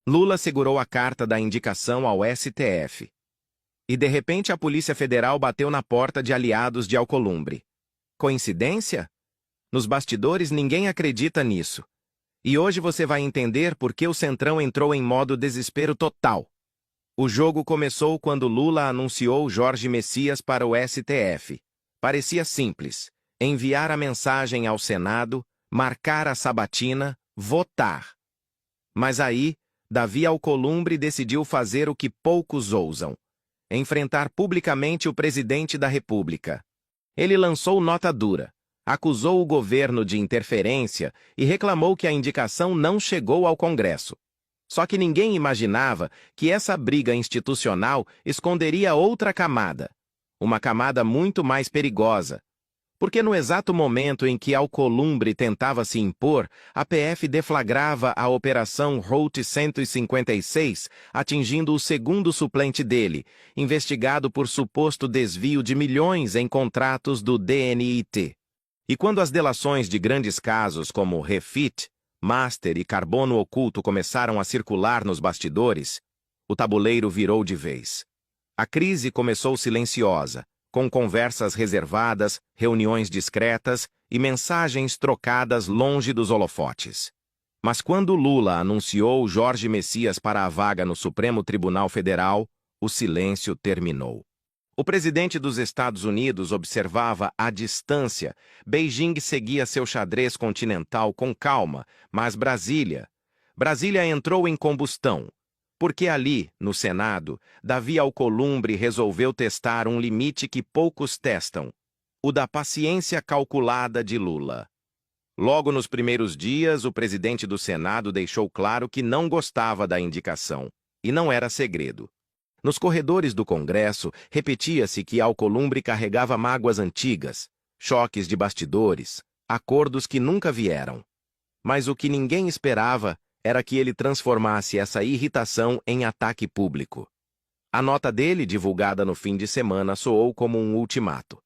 Lula segurou a carta da indicação ao STF. E de repente a Polícia Federal bateu na porta de aliados de Alcolumbre. Coincidência? Nos bastidores ninguém acredita nisso. E hoje você vai entender por que o Centrão entrou em modo desespero total. O jogo começou quando Lula anunciou Jorge Messias para o STF. Parecia simples: enviar a mensagem ao Senado, marcar a sabatina, votar. Mas aí, Davi Alcolumbre decidiu fazer o que poucos ousam: enfrentar publicamente o presidente da República. Ele lançou nota dura, acusou o governo de interferência e reclamou que a indicação não chegou ao Congresso. Só que ninguém imaginava que essa briga institucional esconderia outra camada, uma camada muito mais perigosa. Porque no exato momento em que Alcolumbre tentava se impor, a PF deflagrava a Operação Route 156, atingindo o segundo suplente dele, investigado por suposto desvio de milhões em contratos do DNIT. E quando as delações de grandes casos como Refit, Master e Carbono Oculto começaram a circular nos bastidores, o tabuleiro virou de vez. A crise começou silenciosa, com conversas reservadas, reuniões discretas e mensagens trocadas longe dos holofotes. Mas quando Lula anunciou Jorge Messias para a vaga no Supremo Tribunal Federal, o silêncio terminou. O presidente dos Estados Unidos observava à distância. Beijing seguia seu xadrez continental com calma, mas Brasília entrou em combustão. Porque ali, no Senado, Davi Alcolumbre resolveu testar um limite que poucos testam: o da paciência calculada de Lula. Logo nos primeiros dias, o presidente do Senado deixou claro que não gostava da indicação, e não era segredo. Nos corredores do Congresso, repetia-se que Alcolumbre carregava mágoas antigas, choques de bastidores, acordos que nunca vieram. Mas o que ninguém esperava era que ele transformasse essa irritação em ataque público. A nota dele, divulgada no fim de semana, soou como um ultimato.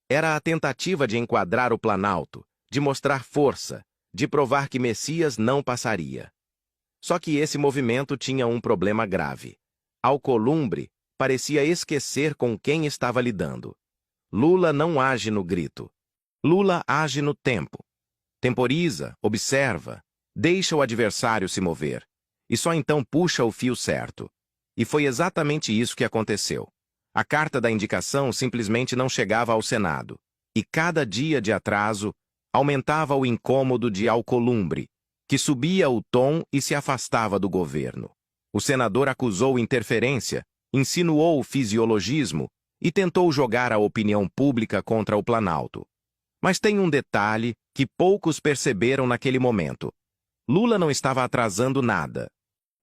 Era a tentativa de enquadrar o Planalto, de mostrar força, de provar que Messias não passaria. Só que esse movimento tinha um problema grave. Alcolumbre parecia esquecer com quem estava lidando. Lula não age no grito. Lula age no tempo. Temporiza, observa, deixa o adversário se mover, e só então puxa o fio certo. E foi exatamente isso que aconteceu. A carta da indicação simplesmente não chegava ao Senado, e cada dia de atraso aumentava o incômodo de Alcolumbre, que subia o tom e se afastava do governo. O senador acusou interferência, insinuou fisiologismo e tentou jogar a opinião pública contra o Planalto. Mas tem um detalhe que poucos perceberam naquele momento. Lula não estava atrasando nada.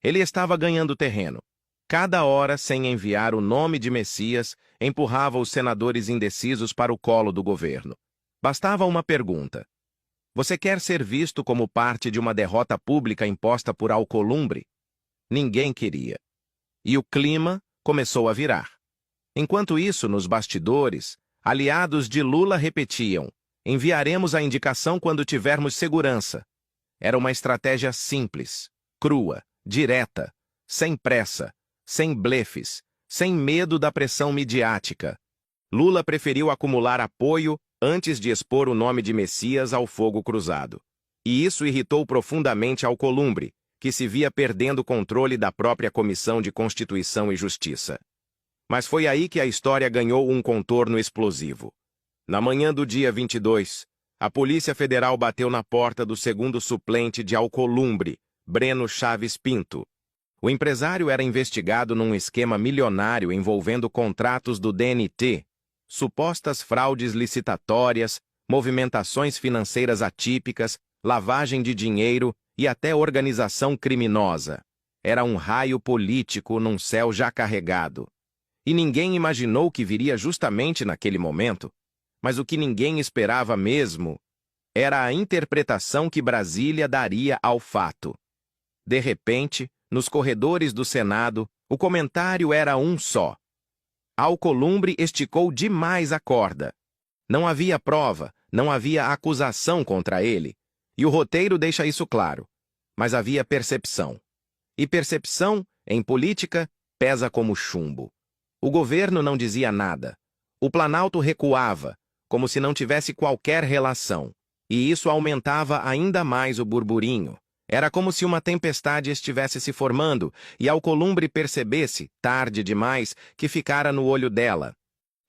Ele estava ganhando terreno. Cada hora, sem enviar o nome de Messias, empurrava os senadores indecisos para o colo do governo. Bastava uma pergunta: você quer ser visto como parte de uma derrota pública imposta por Alcolumbre? Ninguém queria. E o clima começou a virar. Enquanto isso, nos bastidores, aliados de Lula repetiam: enviaremos a indicação quando tivermos segurança. Era uma estratégia simples, crua, direta, sem pressa, sem blefes, sem medo da pressão midiática. Lula preferiu acumular apoio antes de expor o nome de Messias ao fogo cruzado. E isso irritou profundamente Alcolumbre, que se via perdendo o controle da própria Comissão de Constituição e Justiça. Mas foi aí que a história ganhou um contorno explosivo. Na manhã do dia 22, a Polícia Federal bateu na porta do segundo suplente de Alcolumbre, Breno Chaves Pinto. O empresário era investigado num esquema milionário envolvendo contratos do DNT, supostas fraudes licitatórias, movimentações financeiras atípicas, lavagem de dinheiro e até organização criminosa. Era um raio político num céu já carregado. E ninguém imaginou que viria justamente naquele momento. Mas o que ninguém esperava mesmo era a interpretação que Brasília daria ao fato. De repente, nos corredores do Senado, o comentário era um só: Alcolumbre esticou demais a corda. Não havia prova, não havia acusação contra ele, e o roteiro deixa isso claro. Mas havia percepção. E percepção, em política, pesa como chumbo. O governo não dizia nada. O Planalto recuava, como se não tivesse qualquer relação. E isso aumentava ainda mais o burburinho. Era como se uma tempestade estivesse se formando e Alcolumbre percebesse, tarde demais, que ficara no olho dela.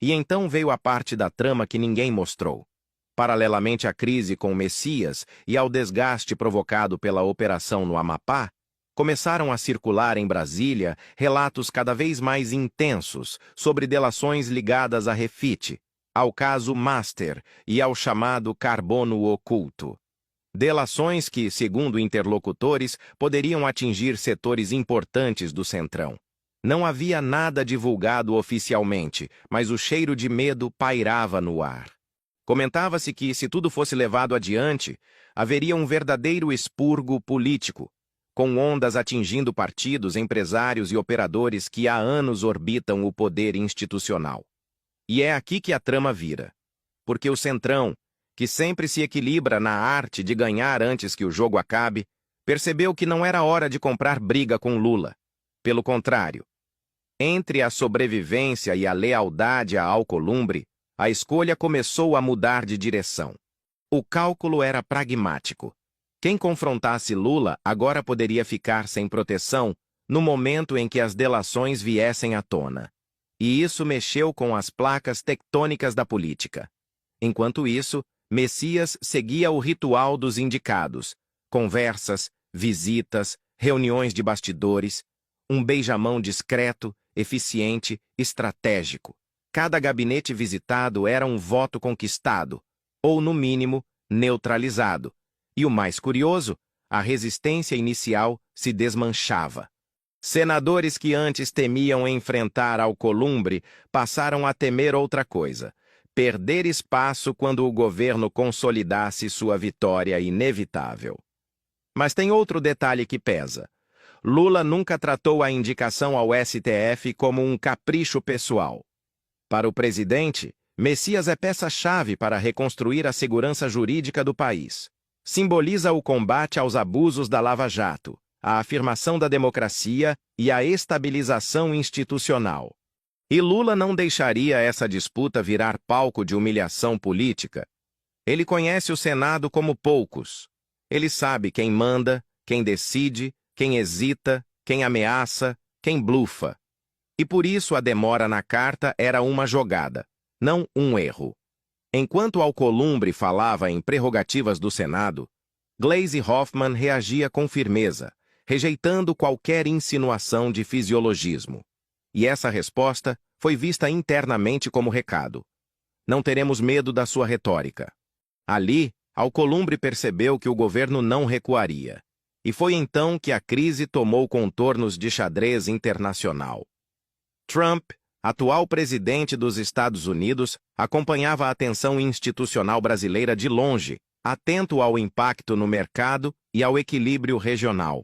E então veio a parte da trama que ninguém mostrou. Paralelamente à crise com o Messias e ao desgaste provocado pela operação no Amapá, começaram a circular em Brasília relatos cada vez mais intensos sobre delações ligadas a Refit, ao caso Master e ao chamado carbono oculto. Delações que, segundo interlocutores, poderiam atingir setores importantes do Centrão. Não havia nada divulgado oficialmente, mas o cheiro de medo pairava no ar. Comentava-se que, se tudo fosse levado adiante, haveria um verdadeiro expurgo político, com ondas atingindo partidos, empresários e operadores que há anos orbitam o poder institucional. E é aqui que a trama vira. Porque o Centrão, que sempre se equilibra na arte de ganhar antes que o jogo acabe, percebeu que não era hora de comprar briga com Lula. Pelo contrário, entre a sobrevivência e a lealdade a Alcolumbre, a escolha começou a mudar de direção. O cálculo era pragmático. Quem confrontasse Lula agora poderia ficar sem proteção no momento em que as delações viessem à tona. E isso mexeu com as placas tectônicas da política. Enquanto isso, Messias seguia o ritual dos indicados: conversas, visitas, reuniões de bastidores, um beijamão discreto, eficiente, estratégico. Cada gabinete visitado era um voto conquistado, ou, no mínimo, neutralizado. E o mais curioso, a resistência inicial se desmanchava. Senadores que antes temiam enfrentar Alcolumbre passaram a temer outra coisa: perder espaço quando o governo consolidasse sua vitória inevitável. Mas tem outro detalhe que pesa. Lula nunca tratou a indicação ao STF como um capricho pessoal. Para o presidente, Messias é peça-chave para reconstruir a segurança jurídica do país. Simboliza o combate aos abusos da Lava Jato, a afirmação da democracia e a estabilização institucional. E Lula não deixaria essa disputa virar palco de humilhação política. Ele conhece o Senado como poucos. Ele sabe quem manda, quem decide, quem hesita, quem ameaça, quem blufa. E por isso a demora na carta era uma jogada, não um erro. Enquanto Alcolumbre falava em prerrogativas do Senado, Gleisi Hoffmann reagia com firmeza, rejeitando qualquer insinuação de fisiologismo. E essa resposta foi vista internamente como recado: não teremos medo da sua retórica. Ali, Alcolumbre percebeu que o governo não recuaria. E foi então que a crise tomou contornos de xadrez internacional. Trump, atual presidente dos Estados Unidos, acompanhava a tensão institucional brasileira de longe, atento ao impacto no mercado e ao equilíbrio regional.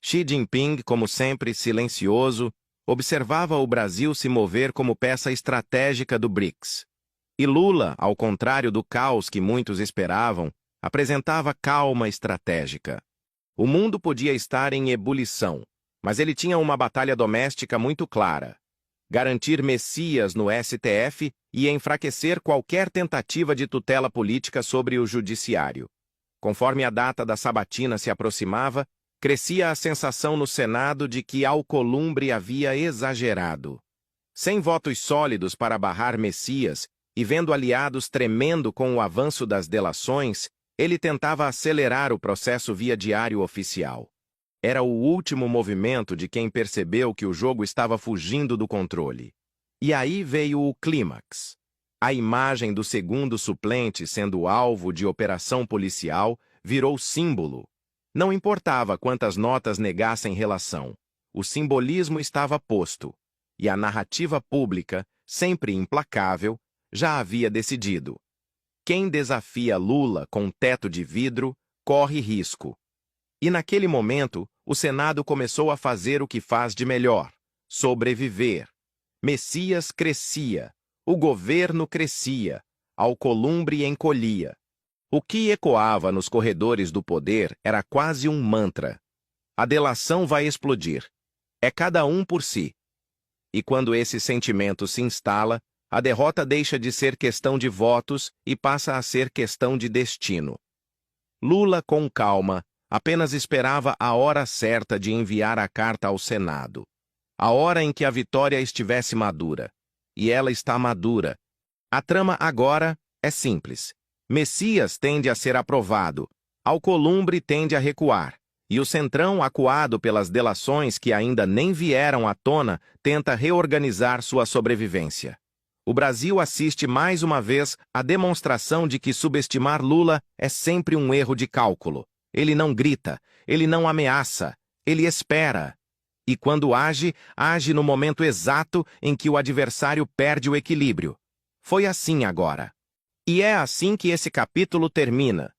Xi Jinping, como sempre silencioso, observava o Brasil se mover como peça estratégica do BRICS. E Lula, ao contrário do caos que muitos esperavam, apresentava calma estratégica. O mundo podia estar em ebulição, mas ele tinha uma batalha doméstica muito clara: garantir Messias no STF e enfraquecer qualquer tentativa de tutela política sobre o judiciário. Conforme a data da sabatina se aproximava, crescia a sensação no Senado de que Alcolumbre havia exagerado. Sem votos sólidos para barrar Messias e vendo aliados tremendo com o avanço das delações, ele tentava acelerar o processo via diário oficial. Era o último movimento de quem percebeu que o jogo estava fugindo do controle. E aí veio o clímax. A imagem do segundo suplente sendo alvo de operação policial virou símbolo. Não importava quantas notas negassem relação, o simbolismo estava posto, e a narrativa pública, sempre implacável, já havia decidido. Quem desafia Lula com teto de vidro, corre risco. E naquele momento, o Senado começou a fazer o que faz de melhor: sobreviver. Messias crescia, o governo crescia, Alcolumbre encolhia. O que ecoava nos corredores do poder era quase um mantra: A delação vai explodir. É cada um por si. E quando esse sentimento se instala, a derrota deixa de ser questão de votos e passa a ser questão de destino. Lula, com calma, apenas esperava a hora certa de enviar a carta ao Senado. A hora em que a vitória estivesse madura. E ela está madura. A trama agora é simples. Messias tende a ser aprovado, Alcolumbre tende a recuar, e o Centrão, acuado pelas delações que ainda nem vieram à tona, tenta reorganizar sua sobrevivência. O Brasil assiste mais uma vez à demonstração de que subestimar Lula é sempre um erro de cálculo. Ele não grita, ele não ameaça, ele espera. E quando age, age no momento exato em que o adversário perde o equilíbrio. Foi assim agora. E é assim que esse capítulo termina.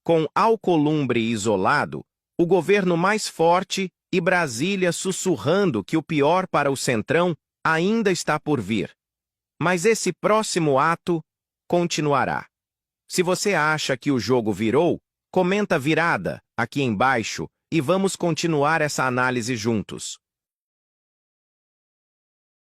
Com Alcolumbre isolado, o governo mais forte e Brasília sussurrando que o pior para o Centrão ainda está por vir. Mas esse próximo ato continuará. Se você acha que o jogo virou, comenta virada aqui embaixo e vamos continuar essa análise juntos.